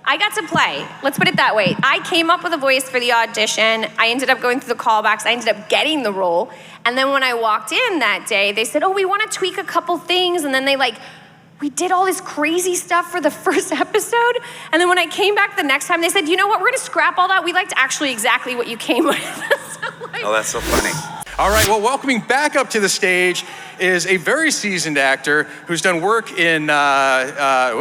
I got to play. Let's put it that way. I came up with a voice for the audition. I ended up going through the callbacks. I ended up getting the role. And then when I walked in that day, they said, oh, we want to tweak a couple things. And then we did all this crazy stuff for the first episode. And then when I came back the next time, they said, you know what, we're gonna scrap all that. We liked actually exactly what you came with. Oh, that's so funny. All right, well, welcoming back up to the stage is a very seasoned actor who's done work in, there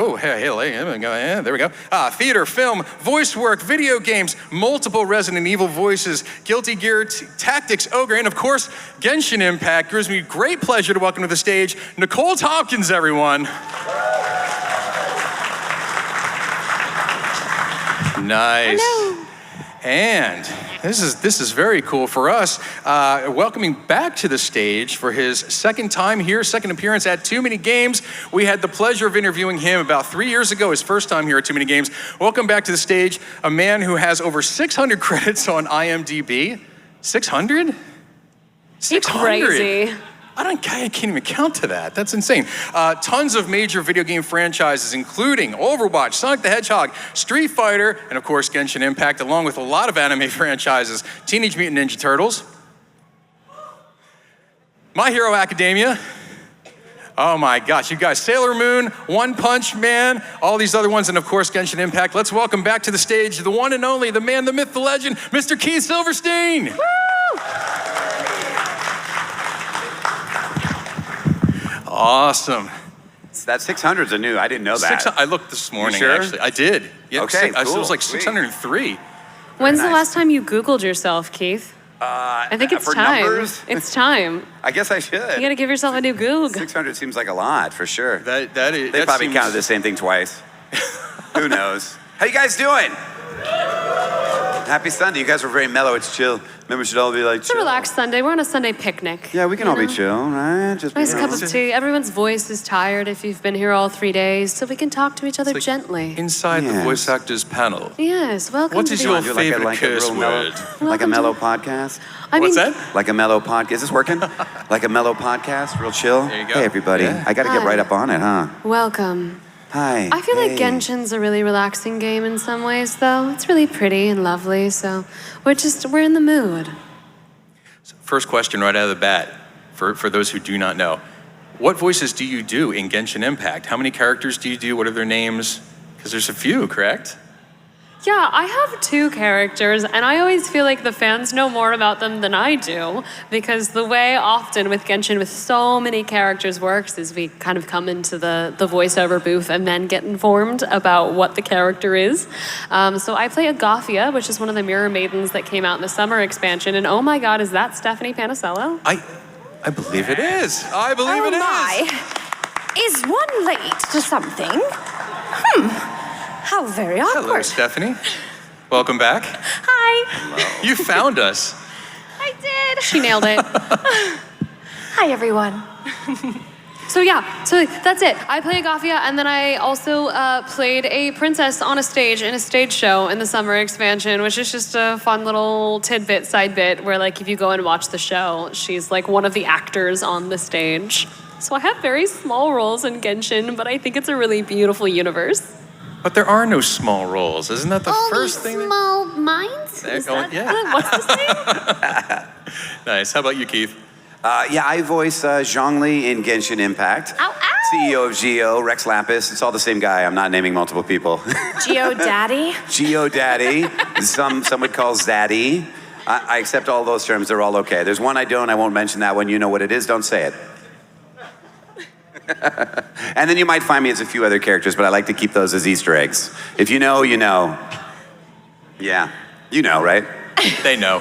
we go. Theater, film, voice work, video games, multiple Resident Evil voices, Guilty Gear Tactics, Ogre, and of course, Genshin Impact. It gives me great pleasure to welcome to the stage Nicole Tompkins, everyone. Nice. Hello. And this is very cool for us. Welcoming back to the stage for his second time here, second appearance at TooManyGames. We had the pleasure of interviewing him about 3 years ago, his first time here at TooManyGames. Welcome back to the stage, a man who has over 600 credits on IMDb. 600? 600. Crazy. I can't even count to that. That's insane. Tons of major video game franchises, including Overwatch, Sonic the Hedgehog, Street Fighter, and of course Genshin Impact, along with a lot of anime franchises, Teenage Mutant Ninja Turtles, My Hero Academia. Oh my gosh, you guys, Sailor Moon, One Punch Man, all these other ones, and of course Genshin Impact. Let's welcome back to the stage the one and only, the man, the myth, the legend, Mr. Keith Silverstein. Woo! Awesome. That 600's a new, I didn't know that. I looked this morning, sure? actually. I did. Yep, Okay, It cool. was like Sweet. 603. When's the nice. last time you Googled yourself, Keith? I think it's for time. numbers? It's time. I guess I should. You gotta give yourself a new Goog. 600 seems like a lot, for sure. They They probably counted the same thing twice. Who knows? How you guys doing? Happy Sunday. You guys were very mellow. It's chill. Maybe we should all be like It's a chill. relaxed Sunday. We're on a Sunday picnic. Yeah, we can you all be know? chill, right? Just Nice be cup of tea. Everyone's voice is tired if you've been here all 3 days, so we can talk to each other like gently. Inside the Yes. voice actors panel. Yes, welcome What to is the... your Do favorite like a curse real mellow, word? like a Welcome mellow to- podcast? I What's mean, that? Like a mellow podcast. Is this working? Like a mellow podcast, real chill? There you go. Hey, everybody. Yeah. I got to get Hi. right up on it, huh? welcome. Hi. I feel like Hey. Genshin's a really relaxing game in some ways, though. It's really pretty and lovely, so we're in the mood. First question right out of the bat, for those who do not know. What voices do you do in Genshin Impact? How many characters do you do? What are their names? Because there's a few, correct? Yeah, I have 2 characters, and I always feel like the fans know more about them than I do, because the way often with Genshin, with so many characters works, is we kind of come into the voiceover booth and then get informed about what the character is. So I play Agafia, which is one of the Mirror Maidens that came out in the summer expansion, and oh my god, is that Stephanie Panisello? I believe it is. I believe it is. Is one late to something? How very awkward. Hello, Stephanie. Welcome back. Hi. You found us. I did. She nailed it. Hi, everyone. So that's it. I play Agafia, and then I also played a princess on a stage in a stage show in the summer expansion, which is just a fun little tidbit, side bit, where like if you go and watch the show, she's like one of the actors on the stage. So I have very small roles in Genshin, but I think it's a really beautiful universe. But there are no small roles. Isn't that the first thing? small minds? Is that, yeah. What's the saying? Nice. How about you, Keith? Yeah, I voice Zhongli in Genshin Impact. Ow, ow. CEO of Geo, Rex Lapis. It's all the same guy. I'm not naming multiple people. Geo Daddy. Geo Daddy. Some would call Zaddy. I accept all those terms. They're all okay. There's one I don't. I won't mention that one. You know what it is. Don't say it. And then you might find me as a few other characters, but I like to keep those as Easter eggs. If you know, you know. Yeah, you know, right? They know.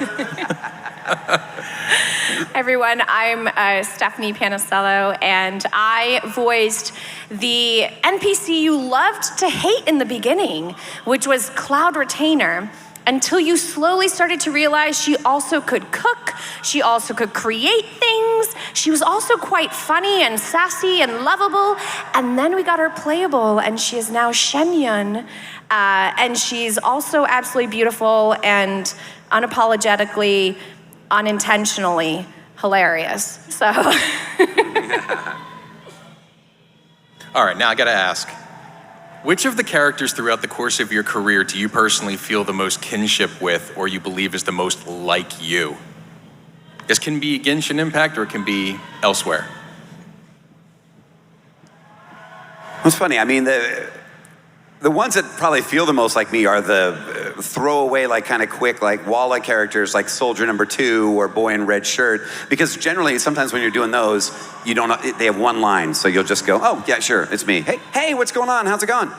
Everyone, I'm Stephanie Panisello, and I voiced the NPC you loved to hate in the beginning, which was Cloud Retainer, until you slowly started to realize she also could cook, she also could create things, she was also quite funny and sassy and lovable, and then we got her playable, and she is now Shenyun, and she's also absolutely beautiful and unapologetically, unintentionally hilarious. So. All right, now I gotta ask, Which of the characters throughout the course of your career do you personally feel the most kinship with, or you believe is the most like you? This can be Genshin Impact, or it can be elsewhere. It's funny. I mean, the ones that probably feel the most like me are the throwaway, like kind of quick, like wall-like characters, like Soldier Number 2 or Boy in Red Shirt. Because generally, sometimes when you're doing those, you don't. They have one line, so you'll just go, "Oh yeah, sure, it's me. Hey, what's going on? How's it going?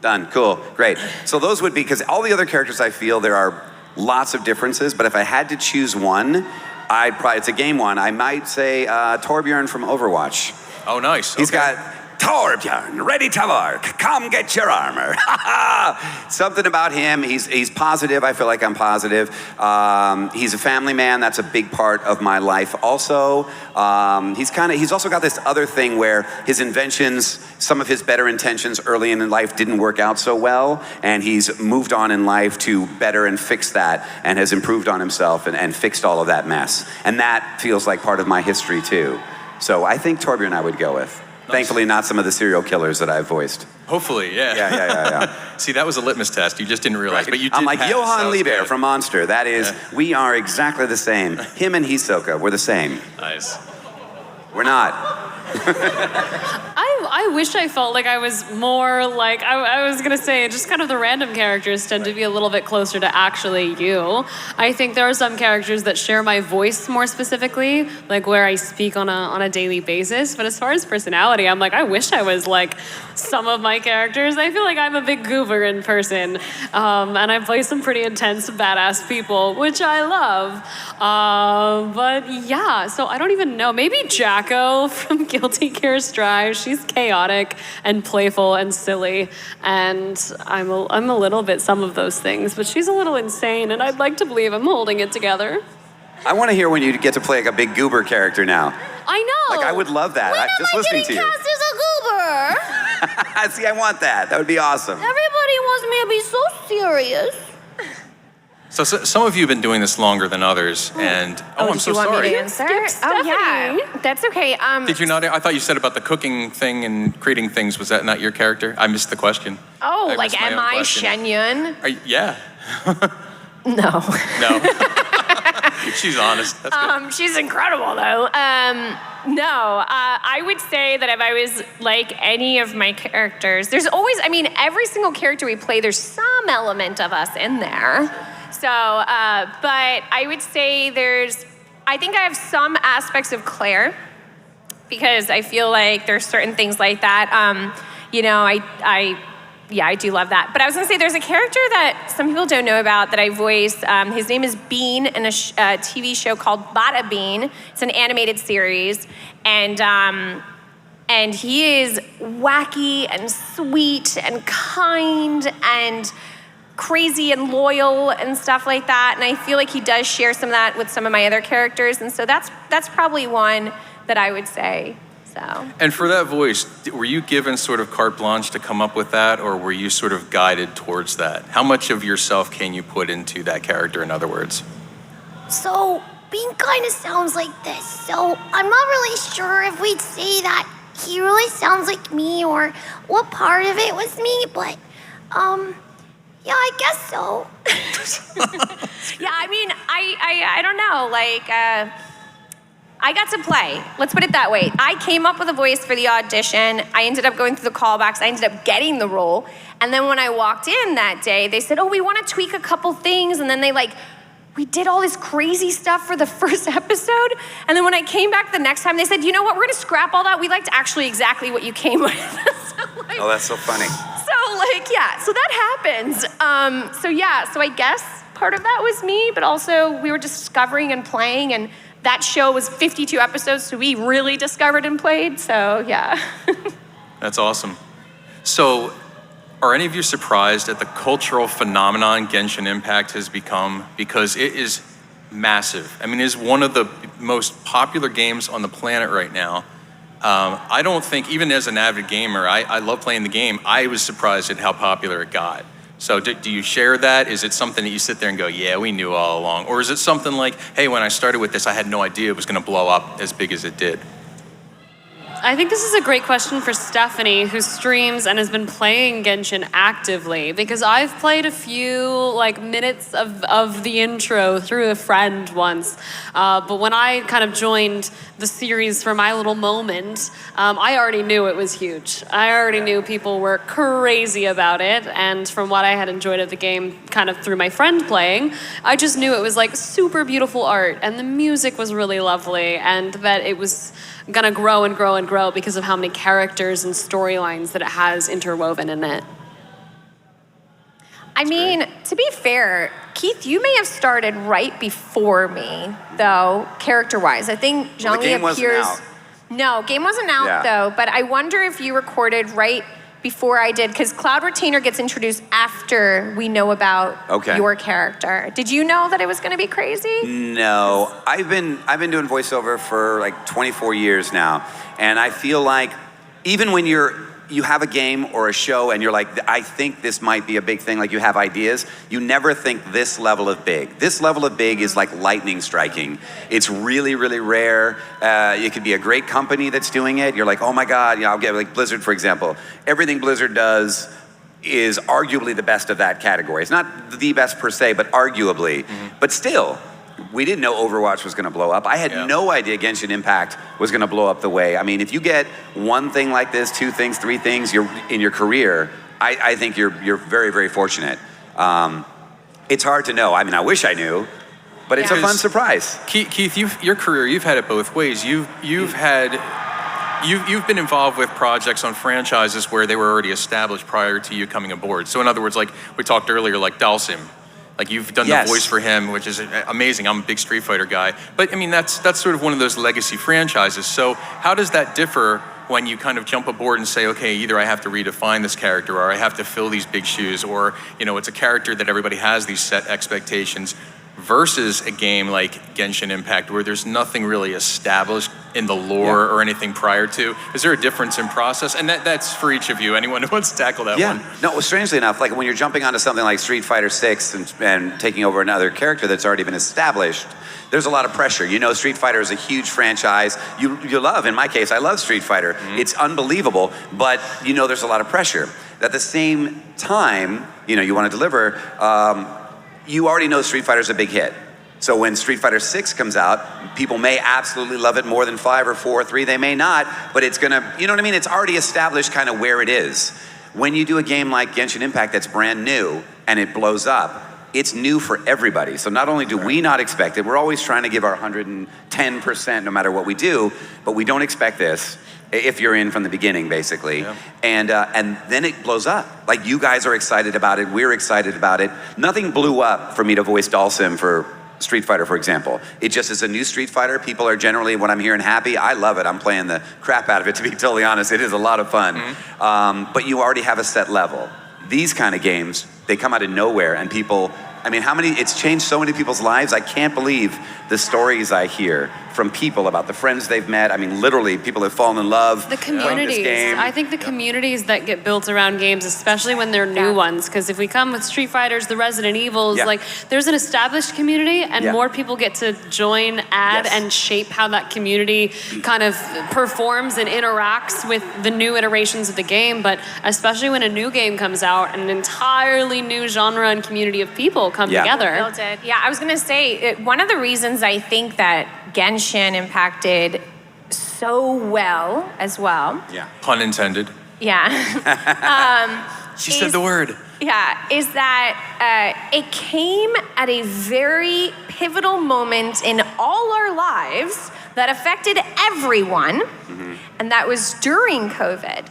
Done. Cool. Great." So those would be, because all the other characters I feel there are lots of differences. But if I had to choose one, it's a game one. I might say Torbjorn from Overwatch. Oh, nice. He's got Torbjorn, ready to work. Come get your armor. Something about him. He's positive. I feel like I'm positive. He's a family man. That's a big part of my life. Also, he's also got this other thing where his inventions, some of his better intentions early in life didn't work out so well, and he's moved on in life to better and fix that, and has improved on himself and fixed all of that mess. And that feels like part of my history too. So I think Torbjorn I would go with. Thankfully, not some of the serial killers that I've voiced. Hopefully, yeah. Yeah. See, that was a litmus test. You just didn't realize, Right. but you did. I'm like pass. Johann Lieber Good. from Monster. That is, we are exactly the same. Him and Hisoka, we're the same. Nice. We're not. I wish I felt like I was more like, I was gonna say, just kind of the random characters tend to be a little bit closer to actually you. I think there are some characters that share my voice more specifically, like where I speak on a daily basis. But as far as personality, I'm like, I wish I was like some of my characters. I feel like I'm a big goober in person. And I play some pretty intense, badass people, which I love. But yeah, so I don't even know. Maybe Jacko from Guilty Gear Strive. She's chaotic and playful and silly, and I'm a little bit some of those things, but she's a little insane, and I'd like to believe I'm holding it together. I want to hear when you get to play like a big goober character now. I know. Like, I would love that. When Just am I listening getting to you. cast as a goober? See, I want that. That would be awesome. Everybody wants me to be so serious. So some of you have been doing this longer than others, and I'm so you want sorry. me to answer? Skip Oh yeah, Stephanie. that's okay. Did you not? I thought you said about the cooking thing and creating things. Was that not your character? I missed the question. Oh, I like missed my am own I question. Shenyun? Yeah. No. No. She's honest. That's good. She's incredible though. No, I would say that if I was like any of my characters, there's always, I mean, every single character we play, there's some element of us in there. So, but I would say I think I have some aspects of Claire, because I feel like there's certain things like that. I do love that. But I was gonna say there's a character that some people don't know about that I voice. His name is Bean in a TV show called Bada Bean. It's an animated series, and he is wacky and sweet and kind and crazy and loyal and stuff like that. And I feel like he does share some of that with some of my other characters. And so that's probably one that I would say. So. And for that voice, were you given sort of carte blanche to come up with that, or were you sort of guided towards that? How much of yourself can you put into that character, in other words? So, Bean kind of sounds like this. So, I'm not really sure if we'd say that he really sounds like me or what part of it was me, but, yeah, I guess so. Yeah, I mean, I don't know, like, I got to play. Let's put it that way. I came up with a voice for the audition. I ended up going through the callbacks. I ended up getting the role. And then when I walked in that day, they said, oh, we want to tweak a couple things. And then we did all this crazy stuff for the first episode. And then when I came back the next time, they said, you know what, we're going to scrap all that. We liked actually exactly what you came with. Oh, that's so funny. So that happens. So I guess part of that was me, but also we were discovering and playing, and that show was 52 episodes, so we really discovered and played, so yeah. That's awesome. So, are any of you surprised at the cultural phenomenon Genshin Impact has become? Because it is massive. I mean, it is one of the most popular games on the planet right now. I don't think, even as an avid gamer, I love playing the game. I was surprised at how popular it got. So do you share that? Is it something that you sit there and go, yeah, we knew all along? Or is it something like, hey, when I started with this, I had no idea it was going to blow up as big as it did? I think this is a great question for Stephanie, who streams and has been playing Genshin actively, because I've played a few minutes of the intro through a friend once. But when I kind of joined the series for my little moment, I already knew it was huge. I already knew people were crazy about it, and from what I had enjoyed of the game kind of through my friend playing, I just knew it was super beautiful art, and the music was really lovely, and that it was gonna grow and grow and grow because of how many characters and storylines that it has interwoven in it. I mean, to be fair, Keith, you may have started right before me, though, character-wise. I think Zhongli game wasn't appears. out. No, game wasn't out though. But I wonder if you recorded right before I did, because Cloud Retainer gets introduced after we know about your character. Did you know that it was going to be crazy? No, I've been doing voiceover for 24 years now, and I feel like even when you have a game or a show and you're like, I think this might be a big thing, you have ideas, you never think this level of big. This level of big is like lightning striking. It's really, really rare. It could be a great company that's doing it. You're like, oh my God, I'll get Blizzard, for example. Everything Blizzard does is arguably the best of that category. It's not the best per se, but arguably. But still, we didn't know Overwatch was going to blow up. I had no idea Genshin Impact was going to blow up the way. I mean, if you get one thing like this, two things, three things in your career, I think you're very, very fortunate. It's hard to know. I mean, I wish I knew, but it's a fun surprise. Keith, your career, you've had it both ways. You've been involved with projects on franchises where they were already established prior to you coming aboard. So in other words, we talked earlier, Dalsim. You've done the voice for him, which is amazing. I'm a big Street Fighter guy. But I mean, that's sort of one of those legacy franchises. So how does that differ when you kind of jump aboard and say, okay, either I have to redefine this character or I have to fill these big shoes, or it's a character that everybody has these set expectations, versus a game like Genshin Impact where there's nothing really established in the lore or anything prior to? Is there a difference in process? And that's for each of you, anyone who wants to tackle that one. No, well, strangely enough, when you're jumping onto something like Street Fighter 6 and taking over another character that's already been established, there's a lot of pressure. Street Fighter is a huge franchise. You love, in my case, I love Street Fighter. It's unbelievable, but there's a lot of pressure. At the same time, you want to deliver, you already know Street Fighter's a big hit. So when Street Fighter 6 comes out, people may absolutely love it more than 5 or 4 or 3. They may not, but it's gonna, you know what I mean? It's already established kind of where it is. When you do a game like Genshin Impact that's brand new and it blows up, it's new for everybody. So not only do we not expect it, we're always trying to give our 110% no matter what we do, but we don't expect this if you're in from the beginning, basically. And then it blows up. You guys are excited about it, we're excited about it. Nothing blew up for me to voice Dalsim for Street Fighter, for example. It just is a new Street Fighter. People are generally, when I'm hearing, happy. I love it. I'm playing the crap out of it, to be totally honest. It is a lot of fun. But you already have a set level. These kind of games, they come out of nowhere, and people, I mean, it's changed so many people's lives. I can't believe the stories I hear from people about the friends they've met. I mean, literally, people have fallen in love. The communities. I think the communities that get built around games, especially when they're new ones, because if we come with Street Fighters, the Resident Evils, there's an established community, and more people get to join, add, and shape how that community kind of performs and interacts with the new iterations of the game. But especially when a new game comes out, an entirely new genre and community of people come together. Built it. Yeah, I was gonna say, one of the reasons I think that Genshin impacted so well as well. Yeah. Pun intended. Yeah. She said the word. Yeah, is that it came at a very pivotal moment in all our lives that affected everyone, and that was during COVID.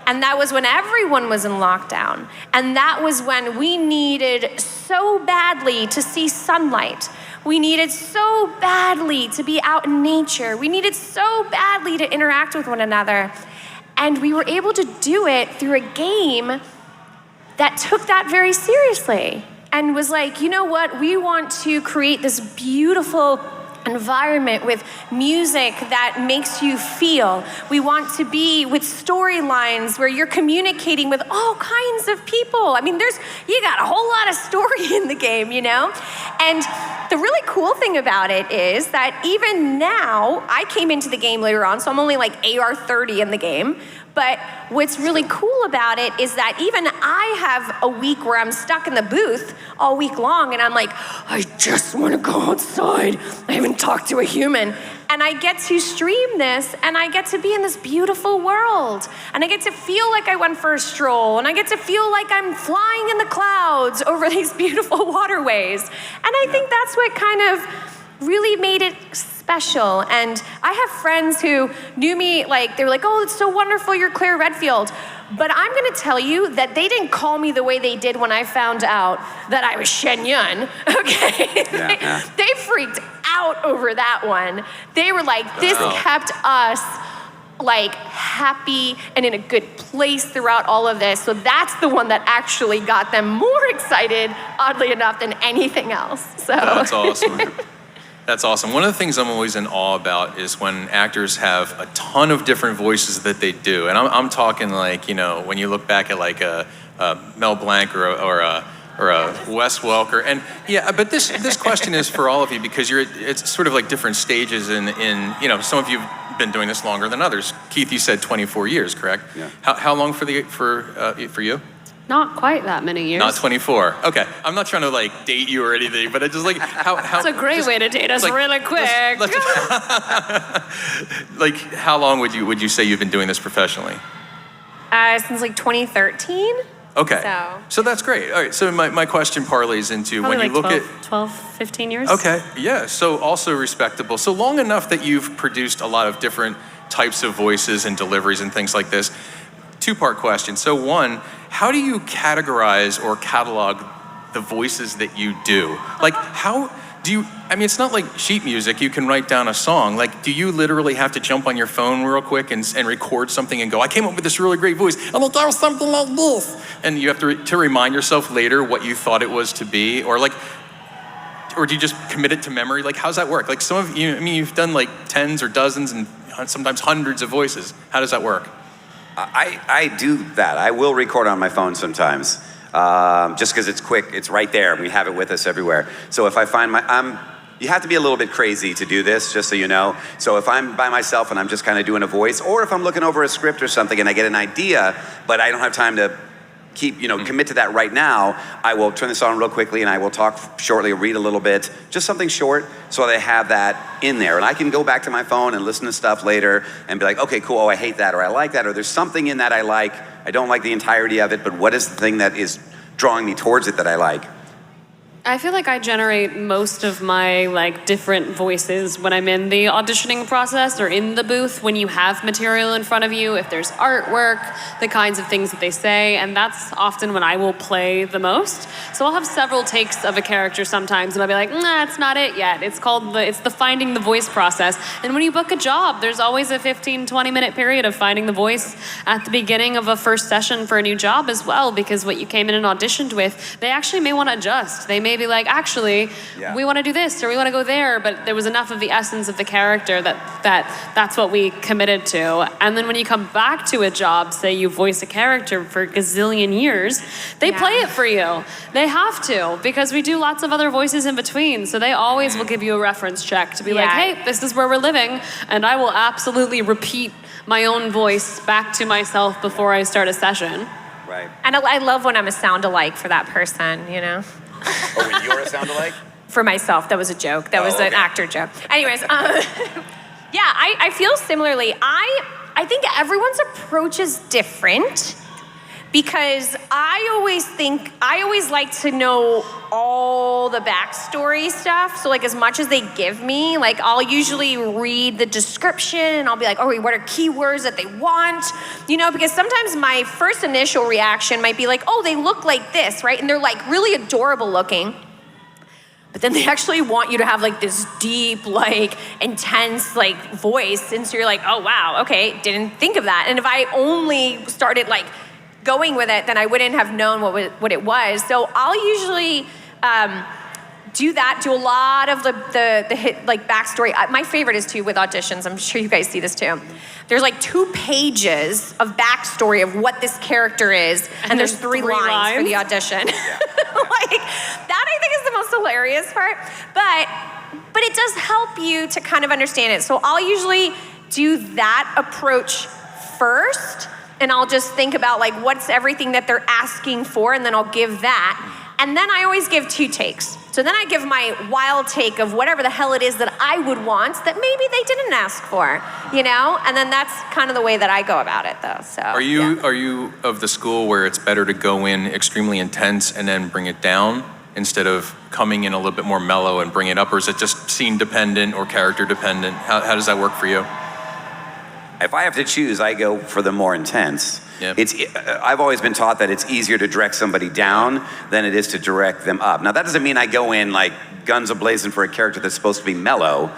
And that was when everyone was in lockdown. And that was when we needed so badly to see sunlight. We needed so badly to be out in nature. We needed so badly to interact with one another. And we were able to do it through a game that took that very seriously and was like, you know what? We want to create this beautiful environment with music that makes you feel. We want to be with storylines where you're communicating with all kinds of people. I mean, you got a whole lot of story in the game, And the really cool thing about it is that even now, I came into the game later on, so I'm only like AR 30 in the game. But what's really cool about it is that even I have a week where I'm stuck in the booth all week long, and I'm like, I just want to go outside. I haven't talked to a human. And I get to stream this, and I get to be in this beautiful world. And I get to feel like I went for a stroll, and I get to feel like I'm flying in the clouds over these beautiful waterways. And I think that's what kind of really made it special. And I have friends who knew me, like, they were like, oh, it's so wonderful, you're Claire Redfield. But I'm gonna tell you that they didn't call me the way they did when I found out that I was Shen Yun, okay? They freaked out over that one. They were like, this kept us like happy and in a good place throughout all of this. So that's the one that actually got them more excited, oddly enough, than anything else. So That's awesome. That's awesome. One of the things I'm always in awe about is when actors have a ton of different voices that they do. And I'm talking like, you know, when you look back at like a Mel Blanc or a Wes Welker. And yeah, but this question is for all of you because it's sort of like different stages in you know, some of you have been doing this longer than others. Keith, you said 24 years, correct? Yeah. How long for you? Not quite that many years. Not 24. Okay, I'm not trying to like date you or anything, but it's just like how. It's a great way to date us, like, really quick. Like, how long would you say you've been doing this professionally? Since like 2013. Okay. So that's great. All right. So my question parlays into probably when you like look 12, 15 years. Okay. Yeah. So also respectable. So long enough that you've produced a lot of different types of voices and deliveries and things like this. Two-part question. So one, how do you categorize or catalog the voices that you do? Like, how do you, I mean, it's not like sheet music. You can write down a song. Like, do you literally have to jump on your phone real quick and record something and go, I came up with this really great voice. I'm like, that was something like this. And you have to remind yourself later what you thought it was to be? Or do you just commit it to memory? Like, how's that work? Like some of you, I mean, you've done like tens or dozens and sometimes hundreds of voices. How does that work? I do that. I will record on my phone sometimes, just because it's quick. It's right there. We have it with us everywhere. So if I find you have to be a little bit crazy to do this, just so you know. So if I'm by myself and I'm just kind of doing a voice, or if I'm looking over a script or something and I get an idea, but I don't have time to commit to that right now, I will turn this on real quickly and I will talk shortly, read a little bit, just something short, so they have that in there. And I can go back to my phone and listen to stuff later and be like, okay, cool, oh, I hate that, or I like that, or there's something in that I like. I don't like the entirety of it, but what is the thing that is drawing me towards it that I like? I feel like I generate most of my like different voices when I'm in the auditioning process or in the booth when you have material in front of you, if there's artwork, the kinds of things that they say, and that's often when I will play the most. So I'll have several takes of a character sometimes and I'll be like, nah, it's not it yet. It's the finding the voice process. And when you book a job, there's always a 15-20 minute period of finding the voice at the beginning of a first session for a new job as well, because what you came in and auditioned with, they actually may want to adjust. They may be like, actually, we want to do this or we want to go there, but there was enough of the essence of the character that's what we committed to. And then when you come back to a job, say you voice a character for a gazillion years, they play it for you. They have to, because we do lots of other voices in between. So they always will give you a reference check to be like, hey, this is where we're living. And I will absolutely repeat my own voice back to myself before I start a session. Right. And I love when I'm a sound-alike for that person, you know? Oh, when you're a sound-alike? For myself, that was a joke. That was an actor joke. Anyways, yeah, I feel similarly. I think everyone's approach is different because I always like to know all the backstory stuff. So like as much as they give me, like I'll usually read the description and I'll be like, oh, what are keywords that they want? You know, because sometimes my first initial reaction might be like, oh, they look like this, right? And they're like really adorable looking. But then they actually want you to have like this deep, like intense like voice. And so you're like, oh wow, okay, didn't think of that. And if I only started like going with it, then I wouldn't have known what it was. So I'll usually do a lot of the hit, like backstory. My favorite is too with auditions. I'm sure you guys see this too. There's like 2 pages of backstory of what this character is, and there's 3 lines for the audition. Like that, I think is the most hilarious part. But it does help you to kind of understand it. So I'll usually do that approach first, and I'll just think about like what's everything that they're asking for, and then I'll give that. And then I always give 2 takes. So then I give my wild take of whatever the hell it is that I would want that maybe they didn't ask for, you know? And then that's kind of the way that I go about it though, so. Are you of the school where it's better to go in extremely intense and then bring it down instead of coming in a little bit more mellow and bring it up? Or is it just scene dependent or character dependent? How does that work for you? If I have to choose, I go for the more intense. Yep. I've always been taught that it's easier to direct somebody down than it is to direct them up. Now that doesn't mean I go in like guns a-blazing for a character that's supposed to be mellow,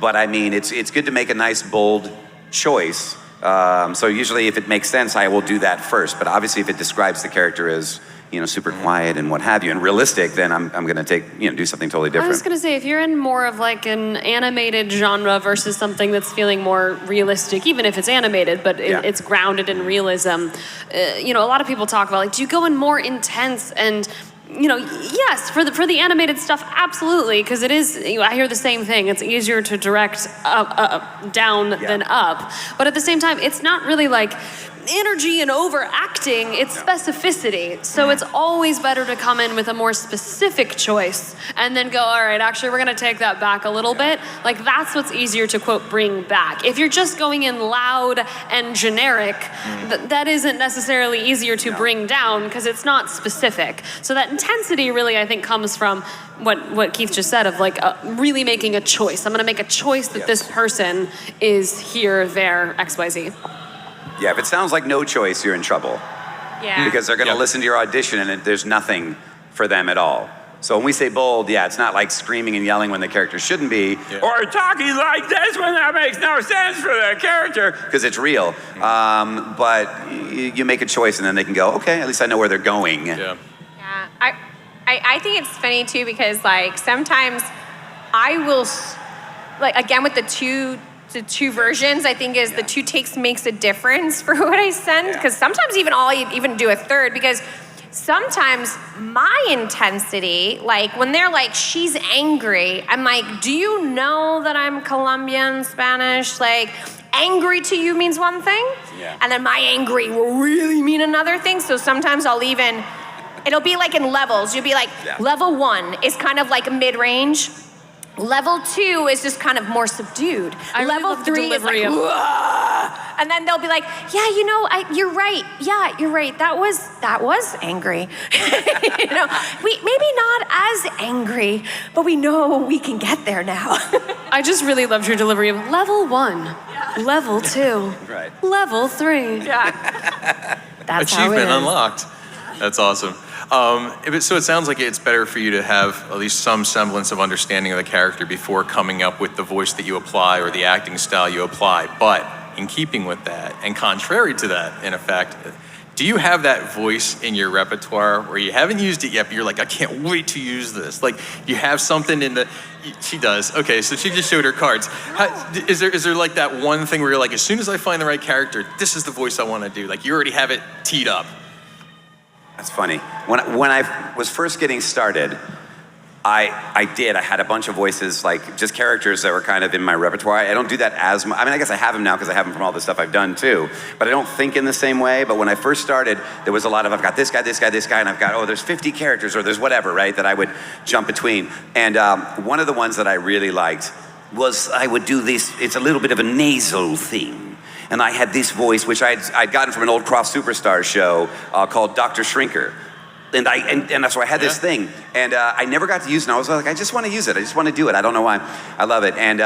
but I mean it's good to make a nice bold choice. So usually if it makes sense, I will do that first. But obviously if it describes the character as super quiet and what have you, and realistic, then I'm going to do something totally different. I was going to say, if you're in more of like an animated genre versus something that's feeling more realistic, even if it's animated, but it's grounded in realism, a lot of people talk about like, do you go in more intense and yes, for the animated stuff, absolutely, because it is. I hear the same thing. It's easier to direct down than up, but at the same time, it's not really like energy and overacting. It's specificity. So it's always better to come in with a more specific choice and then go, all right, actually, we're going to take that back a little bit. Like that's what's easier to quote bring back. If you're just going in loud and generic, that isn't necessarily easier to bring down because it's not specific. So that intensity really, I think, comes from what Keith just said of like really making a choice. I'm going to make a choice that this person is here, there, XYZ. Yeah, if it sounds like no choice, you're in trouble. Yeah. Because they're going to listen to your audition and there's nothing for them at all. So when we say bold, it's not like screaming and yelling when the character shouldn't be, or talking like this when that makes no sense for the character, because it's real. But you make a choice and then they can go, okay, at least I know where they're going. Yeah. I think it's funny too because like sometimes I will, like again with the two versions, I think is the 2 takes makes a difference for what I send, because sometimes I'll even do a third, because sometimes my intensity, like when they're like, she's angry, I'm like, do you know that I'm Colombian, Spanish? Like, angry to you means one thing, and then my angry will really mean another thing. So sometimes it'll be like in levels. You'll be like, level 1 is kind of like mid-range. Level 2 is just kind of more subdued. Level 3 is like, and then they'll be like, you're right. Yeah, you're right. That was angry. We maybe not as angry, but we know we can get there now. I just really loved your delivery of level 1, level 2, level 3. Yeah. That's achievement unlocked. That's awesome. So it sounds like it's better for you to have at least some semblance of understanding of the character before coming up with the voice that you apply or the acting style you apply. But in keeping with that, and contrary to that, in effect, do you have that voice in your repertoire where you haven't used it yet, but you're like, I can't wait to use this? Like, you have something in the... She does. Okay, so she just showed her cards. Is there like that one thing where you're like, as soon as I find the right character, this is the voice I want to do? Like, you already have it teed up. That's funny. When I was first getting started, I had a bunch of voices, like just characters that were kind of in my repertoire. I don't do that as much. I mean, I guess I have them now because I have them from all the stuff I've done too, but I don't think in the same way. But when I first started, there was a lot of, I've got this guy, this guy, this guy, and I've got, there's 50 characters or there's whatever, right, that I would jump between. And one of the ones that I really liked was I would do this, it's a little bit of a nasal thing. And I had this voice, which I'd gotten from an old Cross Superstars show called Dr. Shrinker. And so I had this thing, and I never got to use it. And I was like, I just want to use it. I just want to do it. I don't know why. I love it. And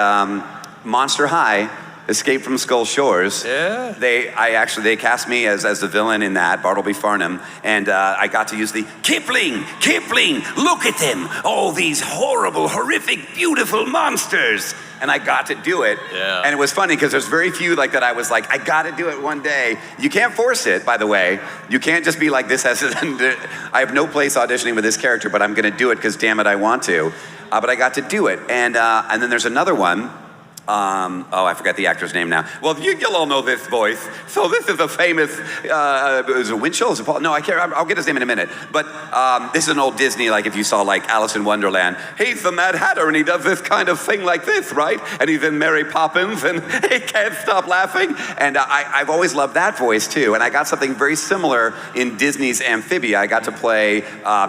Monster High, Escape from Skull Shores. Yeah. They cast me as the villain in that, Bartleby Farnham, and I got to use the Kipling, look at them, all these horrible, horrific, beautiful monsters. And I got to do it. Yeah. And it was funny because there's very few like that I was like, I got to do it one day. You can't force it, by the way. You can't just be like, this has to, I have no place auditioning with this character, but I'm going to do it because damn it, I want to. But I got to do it. And then there's another one I forgot the actor's name now. Well, you'll all know this voice. So this is a famous, is it Winchell? Is it Paul? No, I can't. I'll get his name in a minute. But this is an old Disney, like if you saw like Alice in Wonderland. He's the Mad Hatter, and he does this kind of thing like this, right? And he's in Mary Poppins, and he can't stop laughing. And I've always loved that voice too. And I got something very similar in Disney's Amphibia. I got to play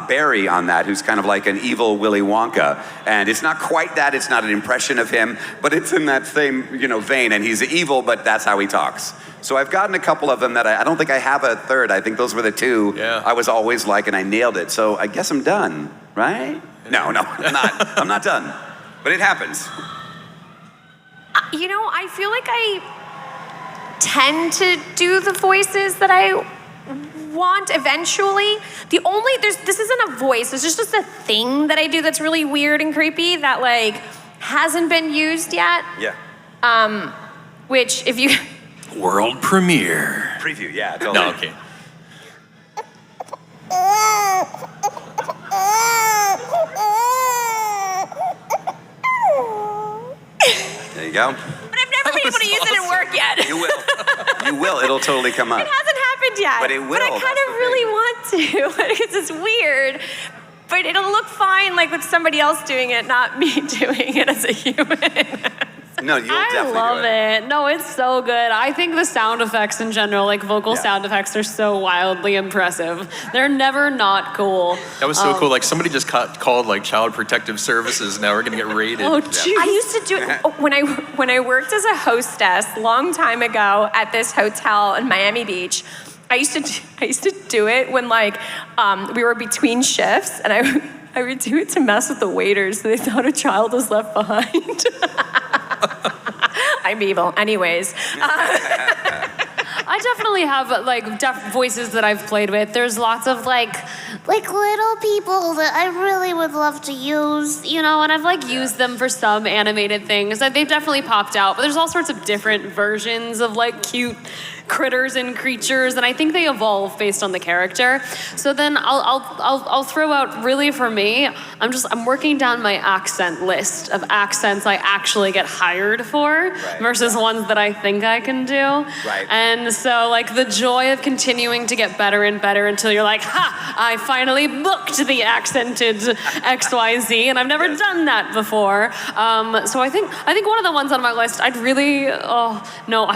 Barry on that, who's kind of like an evil Willy Wonka. And it's not quite that. It's not an impression of him, but it's in that same, vein, and he's evil, but that's how he talks. So I've gotten a couple of them that I don't think I have a third. I think those were the two I was always like, and I nailed it. So I guess I'm done, right? No, I'm not. I'm not done. But it happens. I feel like I tend to do the voices that I want eventually. This isn't a voice, it's just a thing that I do that's really weird and creepy that like hasn't been used yet. Yeah. Which if you World premiere. Preview, yeah. Totally. No, okay. There you go. But I've never been able to use it at work yet. You will. You will. It'll totally come up. It hasn't happened yet. But it will. But I kind of really want to because it's weird. But it'll look fine like with somebody else doing it, not me doing it as a human. No, you'll definitely I love do it. it. No, it's so good. I think the sound effects in general, like vocal sound effects, are so wildly impressive. They're never not cool. That was so cool. Like somebody just called like Child Protective Services. Now we're gonna get raided. Oh, geez. I used to do it when I worked as a hostess long time ago at this hotel in Miami Beach. I used to do it when like we were between shifts, and I would do it to mess with the waiters so they thought a child was left behind. I'm evil. Anyways. I definitely have like voices that I've played with. There's lots of like little people that I really would love to use. and I've like used them for some animated things. They've definitely popped out, but there's all sorts of different versions of like cute critters and creatures, and I think they evolve based on the character. So then I'll throw out, really for me, I'm working down my accent list of accents I actually get hired for versus ones that I think I can do. Right. And so like the joy of continuing to get better and better until you're like, ha, I finally booked the accented XYZ, and I've never done that before. So I think one of the ones on my list, I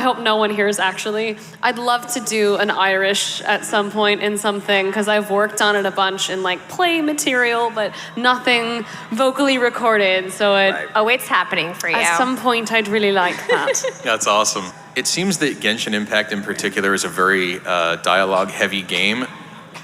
hope no one hears actually. I'd love to do an Irish at some point in something, because I've worked on it a bunch in like play material, but nothing vocally recorded. So it's happening for you. At some point, I'd really like that. That's awesome. It seems that Genshin Impact in particular is a very dialogue-heavy game.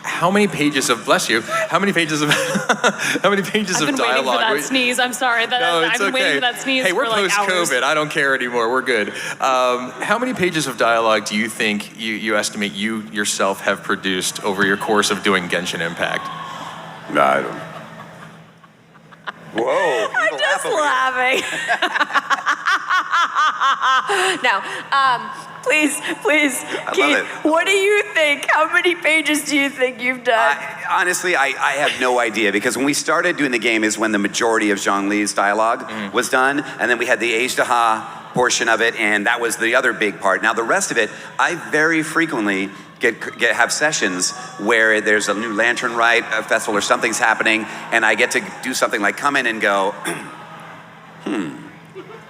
How many pages of how many pages of I've been dialogue? waiting for that sneeze. I'm sorry. I've been waiting for that sneeze Hey, we're for like hours. post-COVID. I don't care anymore. We're good. How many pages of dialogue do you think you estimate you yourself have produced over your course of doing Genshin Impact? I don't. Whoa. I'm just laughing. No. Please, Keith, what do you think? How many pages do you think you've done? Honestly, I have no idea, because when we started doing the game is when the majority of Zhongli's dialogue was done, and then we had the Age Ha portion of it, and that was the other big part. Now the rest of it, I very frequently have sessions where there's a new Lantern Rite festival or something's happening, and I get to do something like come in and go,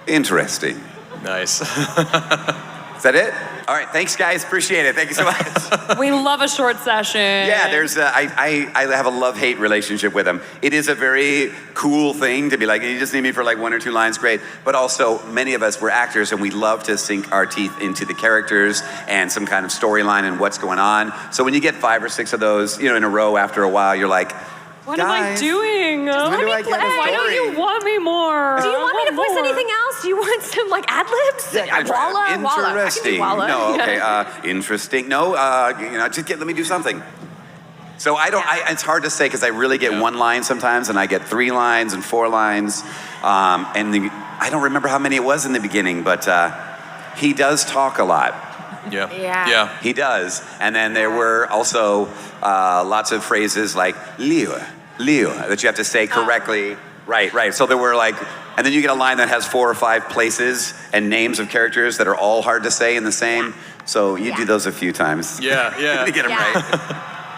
interesting. Nice. Is that it? All right, thanks guys, appreciate it. Thank you so much. We love a short session. Yeah, I have a love-hate relationship with them. It is a very cool thing to be like, you just need me for like 1 or 2 lines, great. But also, many of us, we're actors, and we love to sink our teeth into the characters and some kind of storyline and what's going on. So when you get 5 or 6 of those, in a row after a while, you're like, what am I doing? Why don't you want me more? Do you want me to voice anything else? Do you want some like ad libs? Walla. Interesting. No, okay. Interesting. No, just let me do something. So it's hard to say, because I really get 1 line sometimes, and I get 3 lines and 4 lines. I don't remember how many it was in the beginning, but he does talk a lot. Yeah. He does. And then there were also lots of phrases like Leo, that you have to say correctly. Right. So there were like And then you get a line that has 4 or 5 places and names of characters that are all hard to say in the same. So you do those a few times. Yeah. to get them right.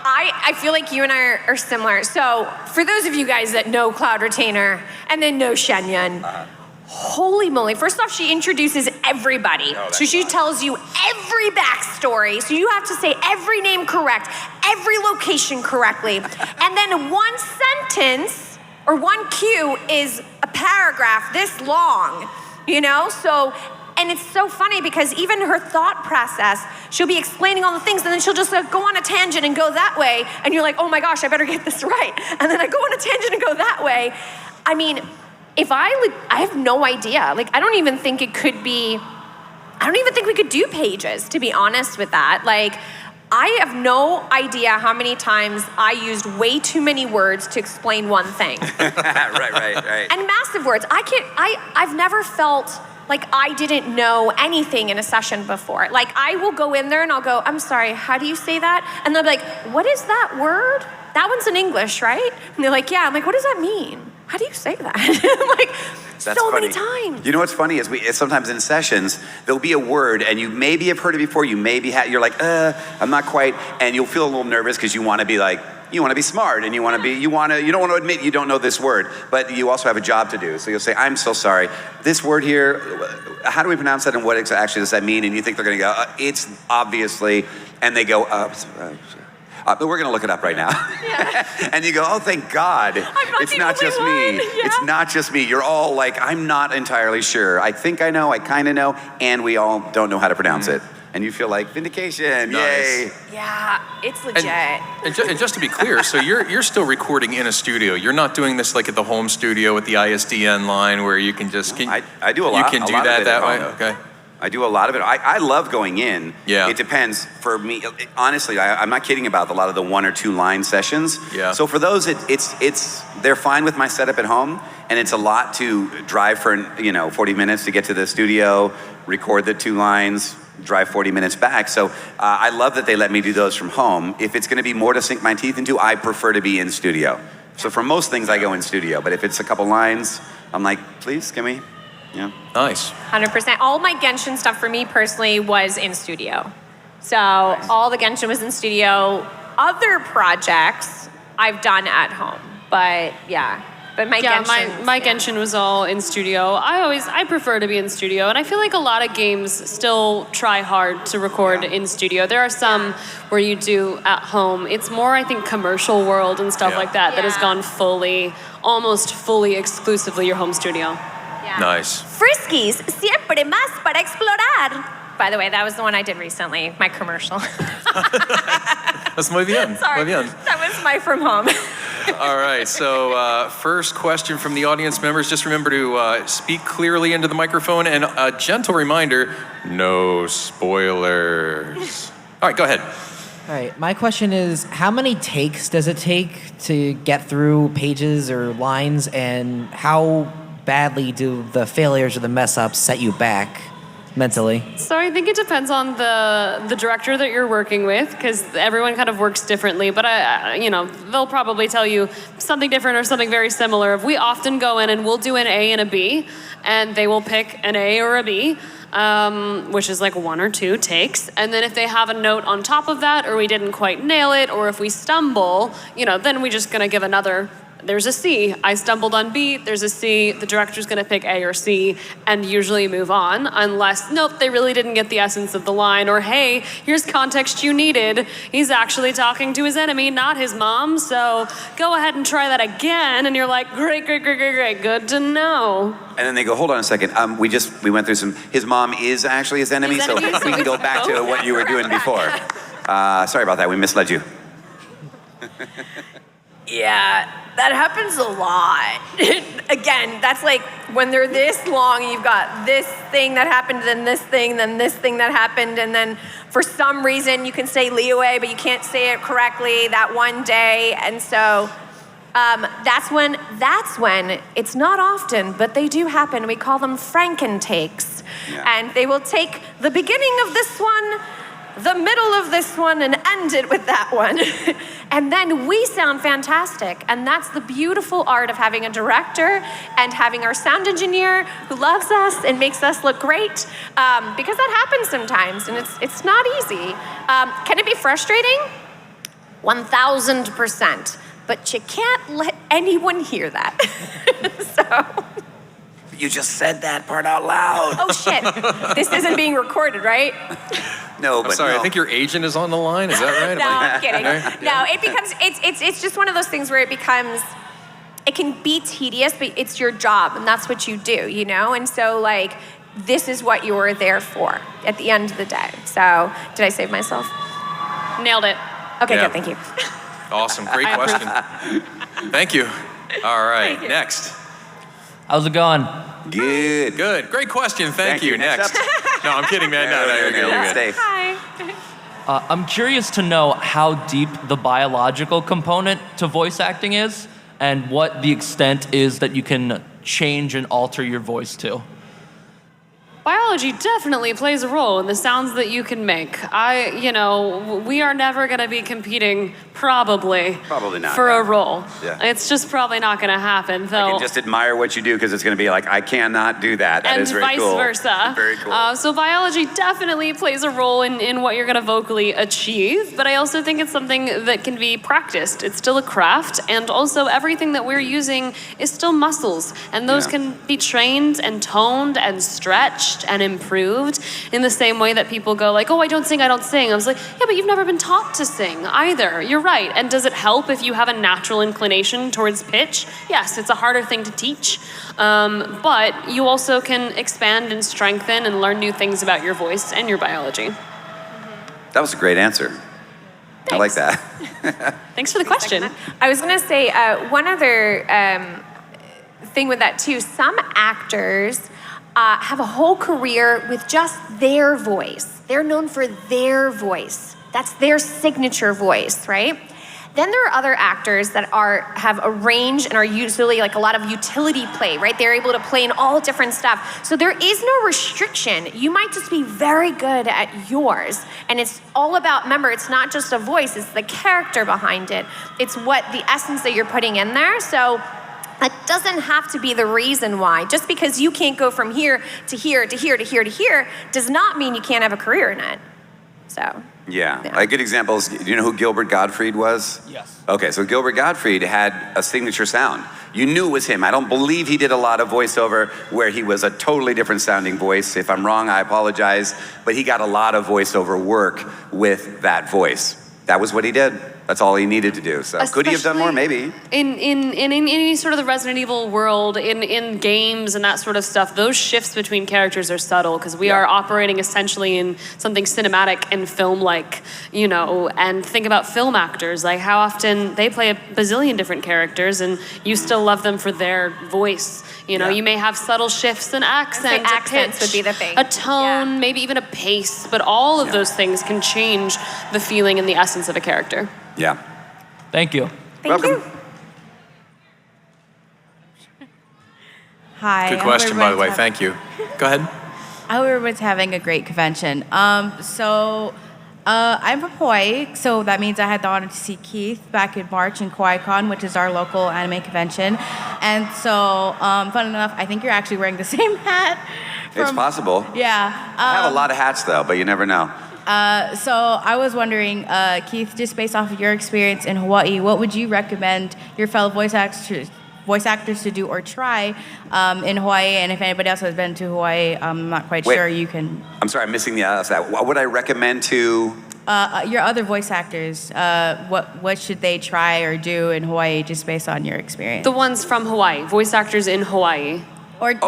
I feel like you and I are similar. So for those of you guys that know Cloud Retainer and then know Shenyun, holy moly. First off, she introduces everybody. So she tells you every backstory. So you have to say every name correct, every location correctly. And then one sentence or one cue is a paragraph this long, you know? So, and it's so funny because even her thought process, she'll be explaining all the things and then she'll just go on a tangent and go that way. And you're like, oh my gosh, I better get this right. And then I go on a tangent and go that way. I mean, I have no idea. Like, I don't even think it could be, I don't even think we could do pages, to be honest with that. Like, I have no idea how many times I used way too many words to explain one thing. right. And massive words. I've never felt like I didn't know anything in a session before. Like, I will go in there and I'll go, I'm sorry, how do you say that? And they'll be like, what is that word? That one's in English, right? And they're like, yeah. I'm like, what does that mean? How do you say that? I'm like, That's so funny. many times. You know what's funny is sometimes in sessions, there'll be a word and you maybe have heard it before, you maybe you're like, I'm not quite, and you'll feel a little nervous because you want to be like, you want to be smart and you don't want to admit you don't know this word, but you also have a job to do. So you'll say, I'm so sorry. This word here, how do we pronounce that and what actually does that mean? And you think they're going to go, it's obviously, and they go, but we're going to look it up right now. Yeah. And you go, oh, thank God. It's not just me. Yeah. It's not just me. You're all like, I'm not entirely sure. I think I know, I kind of know, and we all don't know how to pronounce it. And you feel like vindication, yay. Yeah, it's legit. And just to be clear, so you're still recording in a studio. You're not doing this like at the home studio with the ISDN line where you can just... I do a lot. You can do that way? Okay. I do a lot of it. I love going in. Yeah. It depends. For me, honestly, I'm not kidding about a lot of the 1 or 2 line sessions. Yeah. So for those, they're fine with my setup at home, and it's a lot to drive for 40 minutes to get to the studio, record the 2 lines, drive 40 minutes back. So I love that they let me do those from home. If it's going to be more to sink my teeth into, I prefer to be in studio. So for most things, I go in studio. But if it's a couple lines, I'm like, please, can we? Yeah. Nice. 100%. All my Genshin stuff for me personally was in studio. So all the Genshin was in studio. Other projects I've done at home. But yeah. But my Genshin was all in studio. I prefer to be in studio, and I feel like a lot of games still try hard to record in studio. There are some where you do at home. It's more, I think, commercial world and stuff like that has gone almost fully exclusively your home studio. Yeah. Nice. Friskies, siempre más para explorar. By the way, that was the one I did recently, my commercial. That's muy bien. Sorry, muy bien. that was my from home. All right, so first question from the audience members. Just remember to speak clearly into the microphone, and a gentle reminder, no spoilers. All right, go ahead. All right, my question is, how many takes does it take to get through pages or lines, and how badly do the failures or the mess-ups set you back mentally? So I think it depends on the director that you're working with, because everyone kind of works differently. But they'll probably tell you something different or something very similar. We often go in and we'll do an A and a B, and they will pick an A or a B, which is like 1 or 2 takes. And then if they have a note on top of that, or we didn't quite nail it, or if we stumble, then we're just gonna give another. There's a C. I stumbled on B. There's a C. The director's going to pick A or C and usually move on unless, nope, they really didn't get the essence of the line, or hey, here's context you needed. He's actually talking to his enemy, not his mom, so go ahead and try that again. And you're like, great, good to know. And then they go, hold on a second. We went through his mom is actually his enemy, so we can go back to what you were doing before. Sorry about that. We misled you. Yeah, that happens a lot. Again, that's like when they're this long, you've got this thing that happened, then this thing that happened, and then for some reason you can say Liyue, but you can't say it correctly that one day. And so that's when it's not often, but they do happen. We call them Franken takes. Yeah. And they will take the beginning of this one the middle of this one and end it with that one. And then we sound fantastic. And that's the beautiful art of having a director and having our sound engineer who loves us and makes us look great. Because that happens sometimes, and it's not easy. Can it be frustrating? 1000%. But you can't let anyone hear that. So. You just said that part out loud. Oh shit, this isn't being recorded, right? No, but I'm sorry, no. I think your agent is on the line. Is that right? No, I'm kidding. Yeah. No, it becomes, it's just one of those things where it can be tedious, but it's your job, and that's what you do, you know? And so, like, this is what you were there for at the end of the day. So, did I save myself? Nailed it. Okay, Yeah. good, thank you. Awesome, great question. Thank you. All right, next. How's it going? Good. Good, great question. Thank you. Next Next. No, I'm kidding, man. No, you're good. You're good. Stay. Hi. I'm curious to know how deep the biological component to voice acting is and what the extent is that you can change and alter your voice to. Biology definitely plays a role in the sounds that you can make. We are never going to be competing, probably not, for yeah. a role. Yeah. It's just probably not going to happen, I though. can just admire what you do because it's going to be like, I cannot do that. That and is very vice cool. versa. Very cool. So biology definitely plays a role in what you're going to vocally achieve, but I also think it's something that can be practiced. It's still a craft, and also everything that we're using is still muscles, and those Yeah. can be trained and toned and stretched and improved in the same way that people go like, oh, I don't sing. I was like, yeah, but you've never been taught to sing either. You're right. And does it help if you have a natural inclination towards pitch? Yes, it's a harder thing to teach. But you also can expand and strengthen and learn new things about your voice and your biology. That was a great answer. I like that. Thanks for the question. I was gonna say one other thing with that too. Some actors have a whole career with just their voice. They're known for their voice. That's their signature voice, right? Then there are other actors that have a range and are usually like a lot of utility play, right? They're able to play in all different stuff. So there is no restriction. You might just be very good at yours. And it's all about, remember, it's not just a voice, it's the character behind it. It's what the essence that you're putting in there. So that doesn't have to be the reason why. Just because you can't go from here to here to here to here to here does not mean you can't have a career in it. So. Yeah. A good example is, do you know who Gilbert Gottfried was? Yes. Okay, so Gilbert Gottfried had a signature sound. You knew it was him. I don't believe he did a lot of voiceover where he was a totally different sounding voice. If I'm wrong, I apologize. But he got a lot of voiceover work with that voice. That was what he did. That's all he needed to do. So could he have done more? Maybe. In any sort of the Resident Evil world, in games and that sort of stuff, those shifts between characters are subtle because we are operating essentially in something cinematic and film-like, and think about film actors, like how often they play a bazillion different characters and you still love them for their voice. You may have subtle shifts in accents, accents pitch, would be the thing. a tone, maybe even a pace, but all of those things can change the feeling and the essence of a character. Yeah. Thank you. Thank you. Hi. Good question, by the way. Thank you. Go ahead. I hope everyone's having a great convention. I'm from Hawaii, so that means I had the honor to see Keith back in March in KawaiiCon, which is our local anime convention. And so, fun enough, I think you're actually wearing the same hat. It's possible. Yeah. I have a lot of hats, though, but you never know. So I was wondering, Keith, just based off of your experience in Hawaii, what would you recommend your fellow voice actors to do or try in Hawaii? And if anybody else has been to Hawaii, I'm not quite sure, you can... I'm sorry, I'm missing the that. What would I recommend to... your other voice actors, what should they try or do in Hawaii just based on your experience? The ones from Hawaii, voice actors in Hawaii. What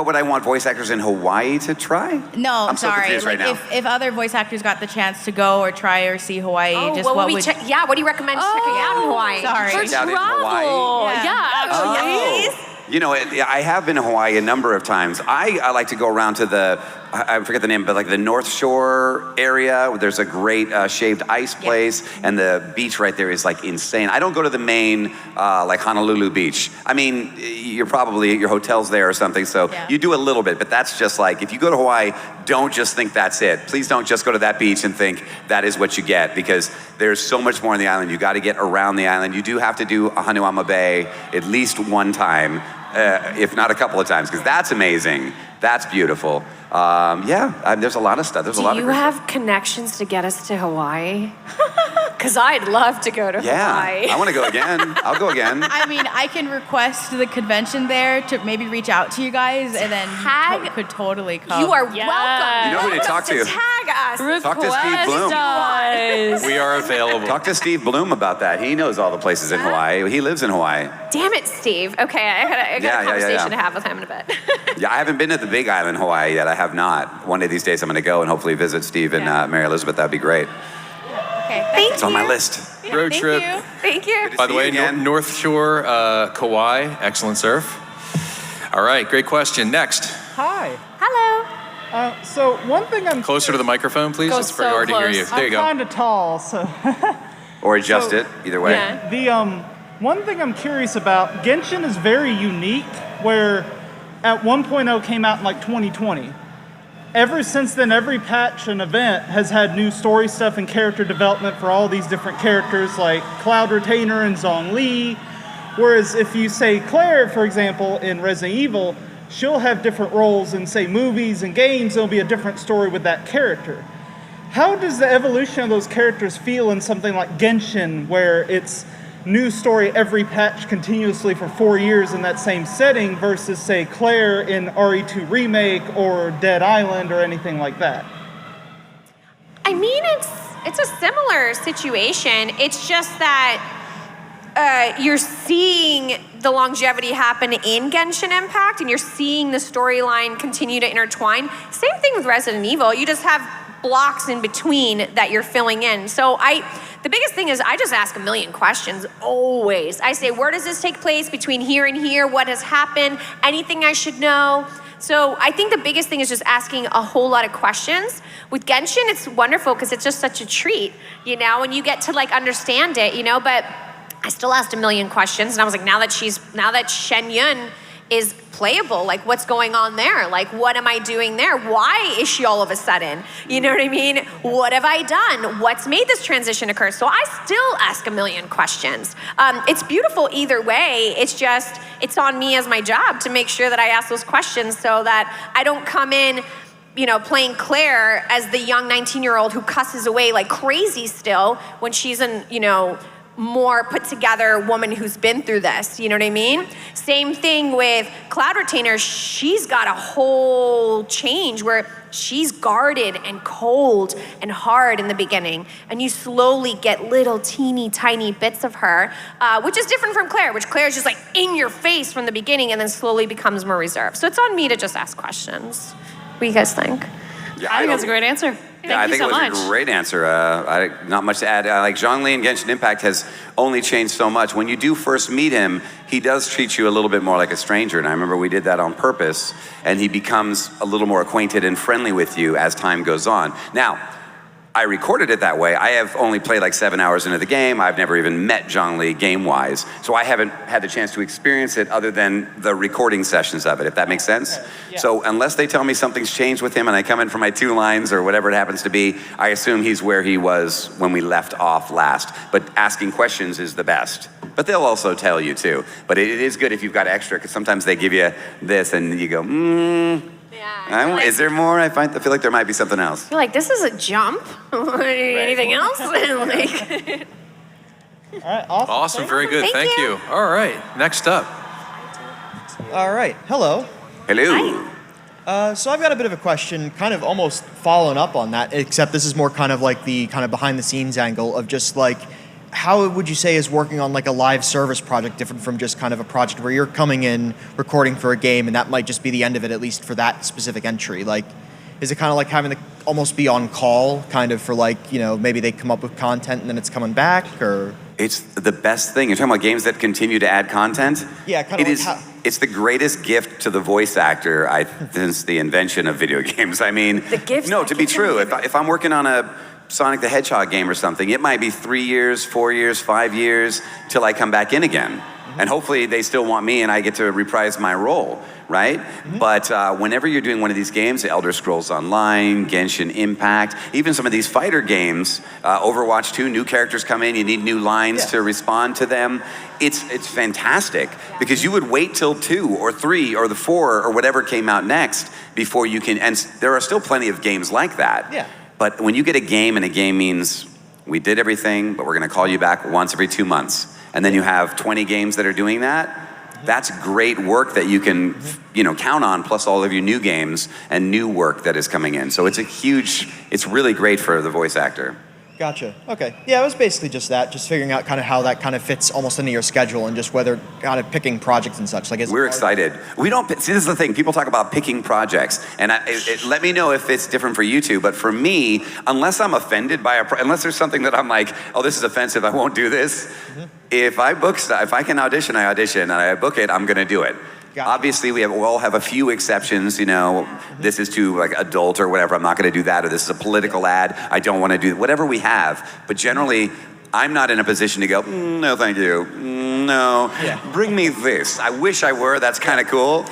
would I want voice actors in Hawaii to try? No, I'm so sorry. confused right now. If other voice actors got the chance to go or try or see Hawaii, what do you recommend checking out in Hawaii? Sorry. Checked out in Hawaii. Yeah, actually. I have been to Hawaii a number of times. I like to go around to the I forget the name, but like the North Shore area, there's a great shaved ice place, and the beach right there is like insane. I don't go to the main, like Honolulu beach. I mean, your hotel's there or something, so you do a little bit, but that's just like, if you go to Hawaii, don't just think that's it. Please don't just go to that beach and think that is what you get, because there's so much more on the island. You got to get around the island. You do have to do Hanuama Bay at least one time, if not a couple of times, because that's amazing. That's beautiful. There's a lot of stuff. There's a lot of. Do you have connections to get us to Hawaii? Because I'd love to go to Hawaii. I want to go again. I'll go again. I mean, I can request the convention there to maybe reach out to you guys, and then you could totally come. You are welcome. You know who to talk to. Tag us. Talk to Steve Bloom. We are available. Talk to Steve Bloom about that. He knows all the places in Hawaii. He lives in Hawaii. Damn it, Steve. Okay, I got a conversation to have with him in a bit. I haven't been to the Big Island, Hawaii yet. I have not. One of these days I'm going to go and hopefully visit Steve and Mary Elizabeth. That'd be great. Okay, thank you. It's on my list. Road trip. Thank you. By the way, again. North Shore, Kauai, excellent surf. All right, great question. Next. Hi. Hello. So one thing I'm Closer to the microphone, please. Go It's very so hard to hear close. you. There you go. I'm kind of tall, so Or adjust it, either way. Yeah. the one thing I'm curious about, Genshin is very unique. Where at 1.0 came out in like 2020. Ever since then, every patch and event has had new story stuff and character development for all these different characters, like Cloud Retainer and Zhongli. Whereas if you say Claire, for example, in Resident Evil, she'll have different roles in, say, movies and games. There'll be a different story with that character. How does the evolution of those characters feel in something like Genshin, where it's new story every patch continuously for 4 years in that same setting, versus, say, Claire in RE2 Remake or Dead Island or anything like that? I mean, it's a similar situation. It's just that you're seeing the longevity happen in Genshin Impact, and you're seeing the storyline continue to intertwine. Same thing with Resident Evil. You just have blocks in between that you're filling in. So the biggest thing is I just ask a million questions, always. I say, where does this take place between here and here? What has happened? Anything I should know? So I think the biggest thing is just asking a whole lot of questions. With Genshin, it's wonderful because it's just such a treat, and you get to like understand it, but I still asked a million questions, and I was like, now that Shen Yun is playable, like what's going on there? Like what am I doing there? Why is she all of a sudden? You know what I mean? What have I done? What's made this transition occur? So I still ask a million questions. It's beautiful either way. It's on me as my job to make sure that I ask those questions so that I don't come in playing Claire as the young 19-year-old who cusses away like crazy still when she's an, more put together woman who's been through this, you know what I mean? Same thing with Cloud Retainer. She's got a whole change where she's guarded and cold and hard in the beginning, and you slowly get little teeny tiny bits of her, which is different from Claire, which Claire is just like in your face from the beginning and then slowly becomes more reserved. So it's on me to just ask questions. What do you guys think? Yeah, I think that's a great answer. I think so it was much. a great answer. Not much to add. Like Zhongli in Genshin Impact has only changed so much. When you do first meet him, he does treat you a little bit more like a stranger. And I remember we did that on purpose. And he becomes a little more acquainted and friendly with you as time goes on. Now, I recorded it that way. I have only played like 7 hours into the game. I've never even met Zhongli game-wise. So I haven't had the chance to experience it other than the recording sessions of it, if that makes sense. Okay. Yeah. So unless they tell me something's changed with him and I come in for my 2 lines or whatever it happens to be, I assume he's where he was when we left off last. But asking questions is the best. But they'll also tell you too. But it is good if you've got extra, because sometimes they give you this and you go, is there more? I feel like there might be something else. You're like, this is a jump. Anything else? All right, awesome. Awesome, very good. Thank Thank you. you. All right, next up. All right, hello. Hello. So I've got a bit of a question, kind of almost following up on that, except this is more kind of like the kind of behind the scenes angle of just like, how would you say is working on like a live service project different from just kind of a project where you're coming in, recording for a game, and that might just be the end of it, at least for that specific entry? Like, is it kind of like having to almost be on call, kind of for like, maybe they come up with content and then it's coming back, or? It's the best thing. You're talking about games that continue to add content? Yeah, kind of like how... It's the greatest gift to the voice actor since the invention of video games. I mean, no, to be true, if I'm working on a Sonic the Hedgehog game or something, it might be 3 years, 4 years, 5 years till I come back in again. And hopefully they still want me and I get to reprise my role, right? But whenever you're doing one of these games, Elder Scrolls Online, Genshin Impact, even some of these fighter games, Overwatch 2, new characters come in, you need new lines to respond to them. It's fantastic because you would wait till 2 or 3 or the 4 or whatever came out next before you can, and there are still plenty of games like that. Yeah. But when you get a game and a game means we did everything, but we're gonna call you back once every 2 months. And then you have 20 games that are doing that. That's great work that you can, count on, plus all of your new games and new work that is coming in. So it's really great for the voice actor. Gotcha. Okay. Yeah, it was basically just that, just figuring out kind of how that kind of fits almost into your schedule and just whether kind of picking projects and such. We're excited. We don't see. This is the thing. People talk about picking projects, and let me know if it's different for you two. But for me, unless I'm offended by unless there's something that I'm like, oh, this is offensive, I won't do this. If I can audition, I audition, and I book it, I'm gonna do it. Gotcha. Obviously, we all have a few exceptions. This is too like adult or whatever. I'm not going to do that. Or this is a political ad. I don't want to do whatever we have. But generally, I'm not in a position to go. No, thank you. No, bring me this. I wish I were. That's kind of cool.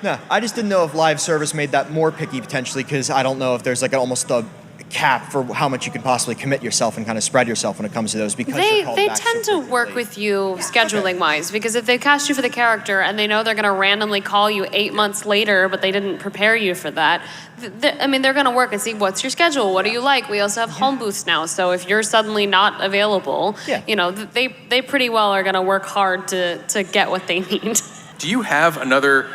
No, I just didn't know if live service made that more picky potentially because I don't know if there's like almost a cap for how much you can possibly commit yourself and kind of spread yourself when it comes to those because they tend to work with you scheduling wise because if they cast you for the character and they know they're going to randomly call you 8 months later but they didn't prepare you for that, they're going to work and see what's your schedule, what do you like. We also have home booths now, so if you're suddenly not available, they pretty well are going to work hard to get what they need. Do you have another,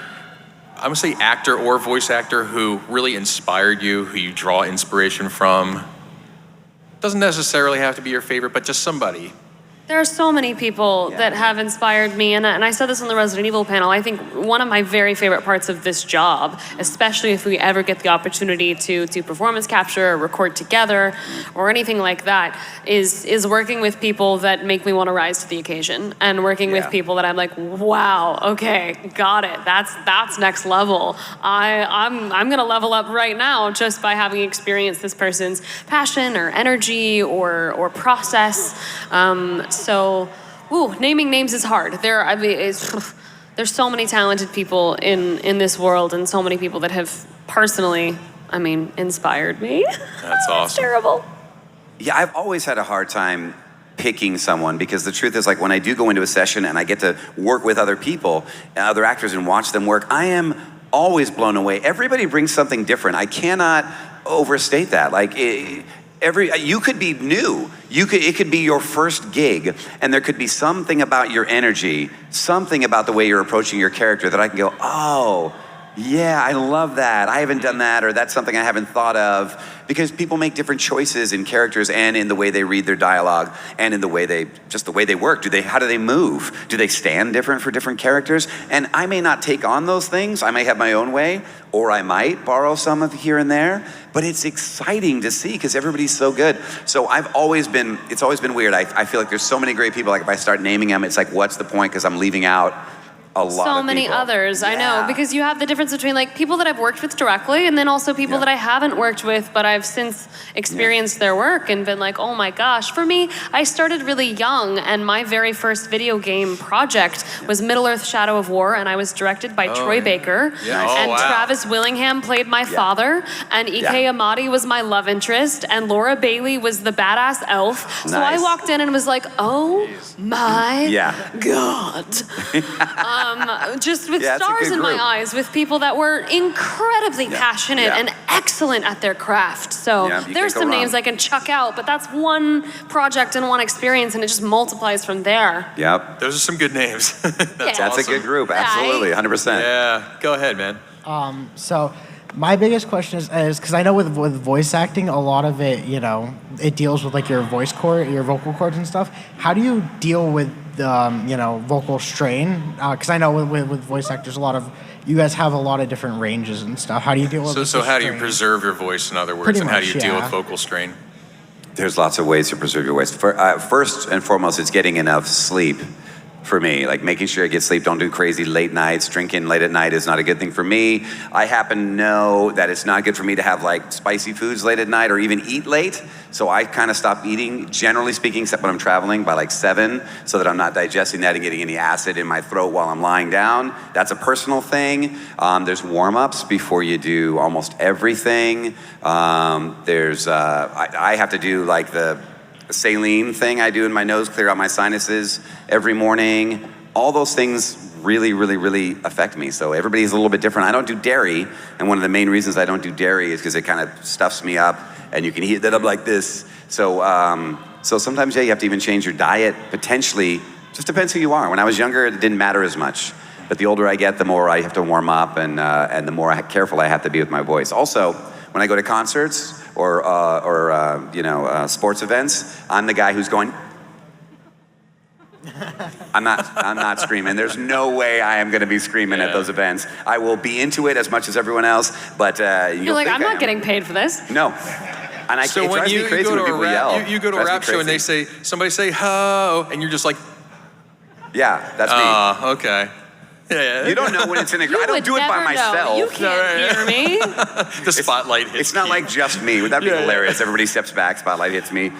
I'm gonna say actor or voice actor who really inspired you, who you draw inspiration from? Doesn't necessarily have to be your favorite, but just somebody. There are so many people that have inspired me, and I said this on the Resident Evil panel. I think one of my very favorite parts of this job, especially if we ever get the opportunity to performance capture or record together or anything like that, is working with people that make me want to rise to the occasion and working with people that I'm like, wow, okay, got it. That's next level. I'm gonna level up right now just by having experienced this person's passion or energy or process. So, naming names is hard. There's so many talented people in this world and so many people that have personally, inspired me. That's awesome. It's terrible. Yeah, I've always had a hard time picking someone because the truth is like when I do go into a session and I get to work with other people, other actors and watch them work, I am always blown away. Everybody brings something different. I cannot overstate that. You could be new. It could be your first gig, and there could be something about your energy, something about the way you're approaching your character that I can go, oh, yeah, I love that. I haven't done that, or that's something I haven't thought of. Because people make different choices in characters and in the way they read their dialogue and in the way they work. How do they move? Do they stand different for different characters? And I may not take on those things. I may have my own way, or I might borrow some of here and there. But it's exciting to see because everybody's so good. So it's always been weird. I feel like there's so many great people. Like if I start naming them, it's like, what's the point? Because I'm leaving out a lot so of many people. Others. I know, because you have the difference between like people that I've worked with directly and then also people that I haven't worked with, but I've since experienced their work and been like, oh my gosh. For me, I started really young, and my very first video game project was Middle-earth: Shadow of War, and I was directed by Troy Baker. And Travis Willingham played my father, and Ike Amati was my love interest, and Laura Bailey was the badass elf. So I walked in and was like, oh my God. Just with stars in my eyes, with people that were incredibly passionate and excellent at their craft. So there's some names I can chuck out, but that's one project and one experience, and it just multiplies from there. Yep. Those are some good names. That's awesome. A good group, absolutely, 100%. Yeah, go ahead, man. So my biggest question is because I know with voice acting, a lot of it, it deals with like your voice cord, your vocal cords and stuff. How do you deal with vocal strain? Because I know with voice actors, you guys have a lot of different ranges and stuff. How do you deal with So how do you preserve your voice, in other words, and how do you deal with vocal strain? There's lots of ways to preserve your voice. First and foremost, it's getting enough sleep for me. Like making sure I get sleep, don't do crazy late nights. Drinking late at night is not a good thing for me. I happen to know that it's not good for me to have like spicy foods late at night or even eat late. So I kind of stop eating, generally speaking, except when I'm traveling, by like 7, so that I'm not digesting that and getting any acid in my throat while I'm lying down. That's a personal thing. There's warm-ups before you do almost everything. I have to do like the saline thing I do in my nose, clear out my sinuses every morning. All those things really, really, really affect me. So everybody's a little bit different. I don't do dairy, and one of the main reasons I don't do dairy is because it kind of stuffs me up, and you can heat that up like this. So sometimes, you have to even change your diet, potentially. Just depends who you are. When I was younger, it didn't matter as much. But the older I get, the more I have to warm up, and the more careful I have to be with my voice. Also, when I go to concerts or sports events, I'm the guy who's going. I'm not screaming. There's no way I am going to be screaming at those events. I will be into it as much as everyone else, but you're like, I'm not getting paid for this. No. And it drives me crazy when people yell. You go to a rap show and somebody say ho, and you're just like, yeah, that's me. Okay. Yeah. You don't know when it's in a group. I don't do it by myself. You can't hear me. The spotlight hits It's not like just me. Would that be hilarious? Everybody steps back, spotlight hits me.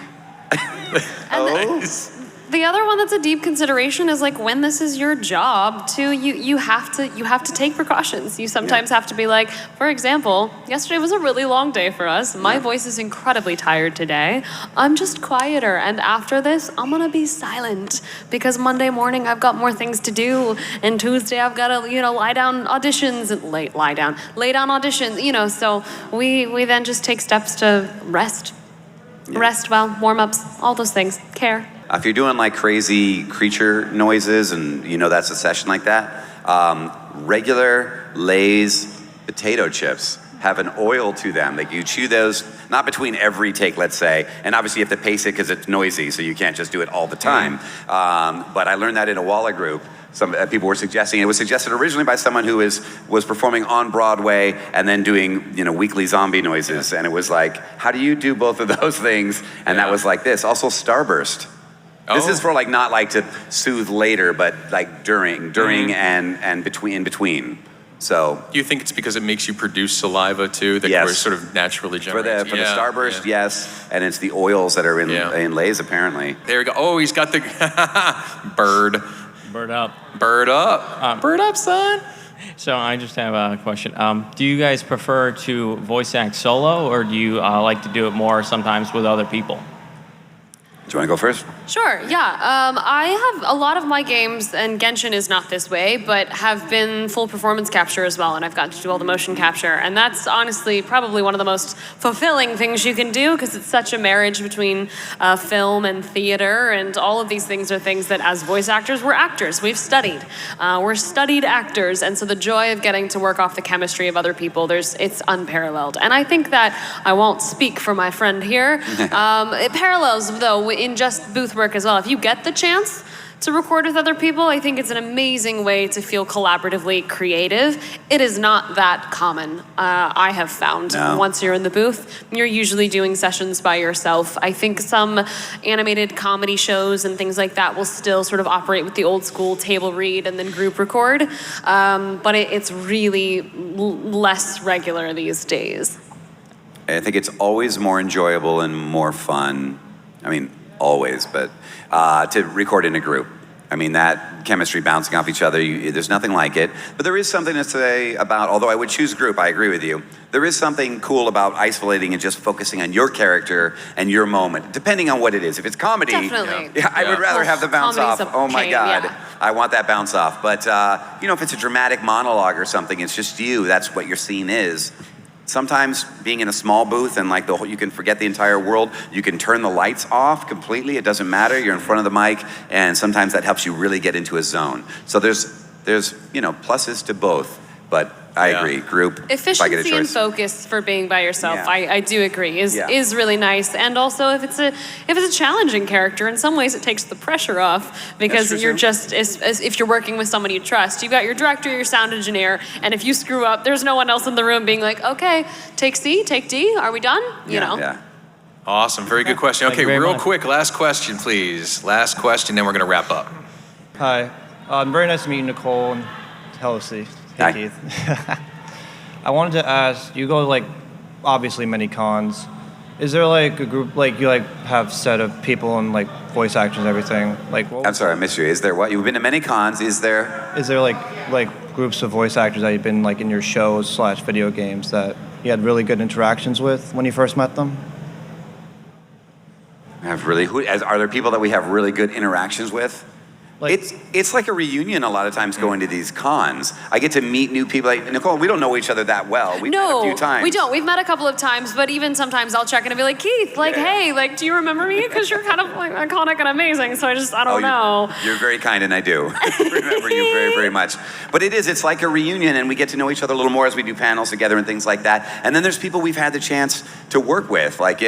The other one that's a deep consideration is like when this is your job too, you have to take precautions. You sometimes have to be like, for example, yesterday was a really long day for us. My voice is incredibly tired today. I'm just quieter, and after this, I'm gonna be silent because Monday morning I've got more things to do, and Tuesday I've got to lay down auditions and lay down auditions. So we then just take steps to rest well, warm-ups, all those things. Care. If you're doing like crazy creature noises and that's a session like that, regular Lay's potato chips have an oil to them. Like you chew those, not between every take, let's say, and obviously you have to pace it because it's noisy, so you can't just do it all the time. But I learned that in a Walla group. Some people were suggesting, it was suggested originally by someone who was performing on Broadway and then doing weekly zombie noises. And it was like, how do you do both of those things? And that was like this. Also Starburst. This is for like not like to soothe later, but like during and in between. So you think it's because it makes you produce saliva too, that we're sort of naturally generated? For the Starburst, yes, and it's the oils that are in Lay's apparently. There we go. Oh, he's got the bird. Bird up. Bird up. Bird up, son. So I just have a question. Do you guys prefer to voice act solo, or do you like to do it more sometimes with other people? Do you want to go first? Sure, yeah. I have a lot of my games, and Genshin is not this way, but have been full performance capture as well, and I've got to do all the motion capture. And that's honestly probably one of the most fulfilling things you can do, because it's such a marriage between film and theater, and all of these things are things that as voice actors, we're actors. We've studied. We're studied actors, and so the joy of getting to work off the chemistry of other people, it's unparalleled. And I think that, I won't speak for my friend here, it parallels, though, in just booth work as well. If you get the chance to record with other people, I think it's an amazing way to feel collaboratively creative. It is not that common, I have found. No. Once you're in the booth, you're usually doing sessions by yourself. I think some animated comedy shows and things like that will still sort of operate with the old school table read and then group record, but it's really less regular these days. I think it's always more enjoyable and more fun. I mean, always, but to record in a group. I mean, that chemistry bouncing off each other, there's nothing like it. But there is something to say about, although I would choose group, I agree with you, there is something cool about isolating and just focusing on your character and your moment, depending on what it is. If it's comedy, Definitely. I would rather have the bounce off. Comedy's a Oh my pain, God, yeah. I want that bounce off. But, if it's a dramatic monologue or something, it's just you, that's what your scene is. Sometimes being in a small booth and like you can forget the entire world. You can turn the lights off completely. It doesn't matter. You're in front of the mic, and sometimes that helps you really get into a zone. So there's pluses to both. But I agree, group. If I get a Efficiency choice. and focus for being by yourself, Yeah. I do agree, is really nice. And also, if it's a challenging character, in some ways it takes the pressure off, because That's true, you're too. just if you're working with someone you trust, you've got your director, your sound engineer, and if you screw up, there's no one else in the room being like, okay, take C, take D, are we done? You know. Yeah. Awesome. Very good question. Thank Okay, you very real much. quick, last question, please. Last question, then we're going to wrap up. Hi. Very nice to meet you, Nicole. And hello, Steve. Hey, Hi. Keith. I wanted to ask, you go to, like, obviously many cons. Is there, like, a group, like, you, like, have set of people and, like, voice actors and everything? Like, what I'm sorry, I missed you. Is there what? You've been to many cons. Is there? Is there, like groups of voice actors that you've been, like, in your shows / video games that you had really good interactions with when you first met them? Are there people that we have really good interactions with? It's like a reunion a lot of times going to these cons. I get to meet new people. Like, Nicole, we don't know each other that well. We've met a few times. We don't. We've met a couple of times, but even sometimes I'll check in and be like, Keith, like, hey, like, do you remember me? Because you're kind of like iconic and amazing. So I don't know. You're very kind, and I do remember you very, very much. But it's like a reunion, and we get to know each other a little more as we do panels together and things like that. And then there's people we've had the chance to work with. Like,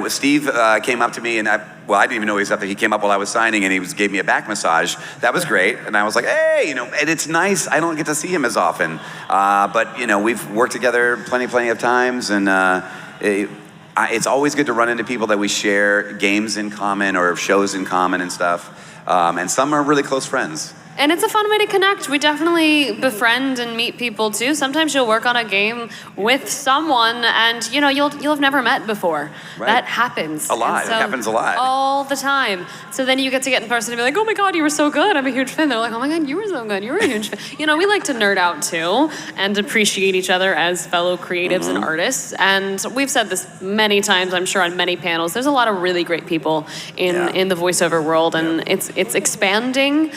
Steve came up to me, and I didn't even know he was up there. He came up while I was signing, and he gave me a back massage. That was great. And I was like, hey, and it's nice. I don't get to see him as often. But we've worked together plenty of times. And it's always good to run into people that we share games in common or shows in common and stuff. And some are really close friends. And it's a fun way to connect. We definitely befriend and meet people too. Sometimes you'll work on a game with someone and you'll have never met before. Right. That happens. A lot. And so, it happens a lot. All the time. So then you get to get in person and be like, oh my God, you were so good. I'm a huge fan. They're like, oh my God, you were so good. You were a huge fan. We like to nerd out too and appreciate each other as fellow creatives and artists. And we've said this many times, I'm sure, on many panels. There's a lot of really great people in the voiceover world, and it's expanding.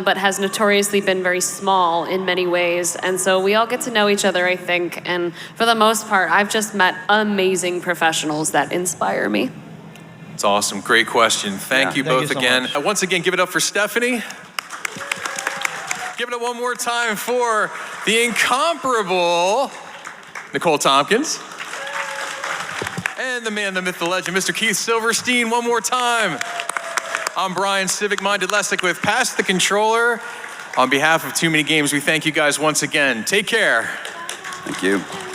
But has notoriously been very small in many ways. And so we all get to know each other, I think. And for the most part, I've just met amazing professionals that inspire me. It's awesome. Great question. Thank you both so again. much. Once again, give it up for Stephanie. Give it up one more time for the incomparable Nicole Tompkins. And the man, the myth, the legend, Mr. Keith Silverstein, one more time. I'm Brian, civic-minded Lessig with Pass the Controller. On behalf of Too Many Games, we thank you guys once again. Take care. Thank you.